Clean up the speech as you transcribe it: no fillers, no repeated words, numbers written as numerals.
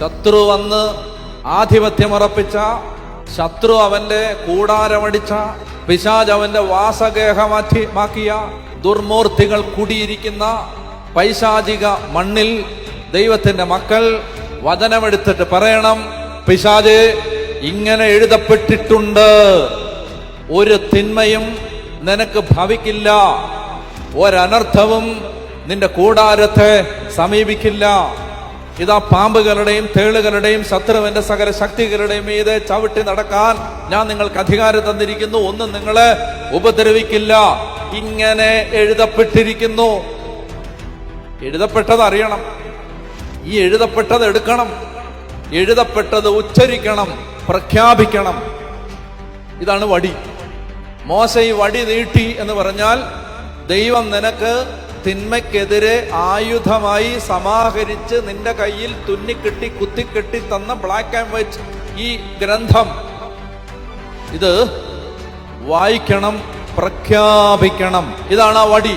ശത്രു വന്ന് ആധിപത്യമുറപ്പിച്ച, ശത്രു അവന്റെ കൂടാരമടിച്ച, പിശാച് അവന്റെ വാസഗേഹമാക്കിയ ദുർമൂർത്തികൾ കുടിയിരിക്കുന്ന പൈശാചിക മണ്ണിൽ ദൈവത്തിന്റെ മക്കൾ വചനമെടുത്തിട്ട് പറയണം, പിശാചേ, ഇങ്ങനെ എഴുതപ്പെട്ടിട്ടുണ്ട്, ഒരു തിന്മയും നിനക്ക് ഭവിക്കില്ല, ഒരനർത്ഥവും നിന്റെ കൂടാരത്തെ സമീപിക്കില്ല. ഇതാ പാമ്പുകളുടെയും തേളുകളുടെയും ശത്രുവിന്റെ സകല ശക്തികളുടെയും മീതെ ചവിട്ടി നടക്കാൻ ഞാൻ നിങ്ങൾക്ക് അധികാരം തന്നിരിക്കുന്നു, ഒന്നും നിങ്ങളെ ഉപദ്രവിക്കില്ല. ഇങ്ങനെ എഴുതപ്പെട്ടിരിക്കുന്നു. എഴുതപ്പെട്ടത് അറിയണം, ഈ എഴുതപ്പെട്ടത് എടുക്കണം, എഴുതപ്പെട്ടത് ഉച്ചരിക്കണം, പ്രഖ്യാപിക്കണം. ഇതാണ് വടി. മോശ ഈ വടി നീട്ടി എന്ന് പറഞ്ഞാൽ ദൈവം നിനക്ക് തിന്മയ്ക്കെതിരെ ആയുധമായി സമാഹരിച്ച് നിന്റെ കയ്യിൽ തുന്നിക്കെട്ടി കുത്തിക്കെട്ടി തന്ന ബ്ലാക്ക് ആൻഡ് വൈറ്റ് ഈ ഗ്രന്ഥം, ഇത് വായിക്കണം, പ്രഖ്യാപിക്കണം. ഇതാണ് ആ വടി.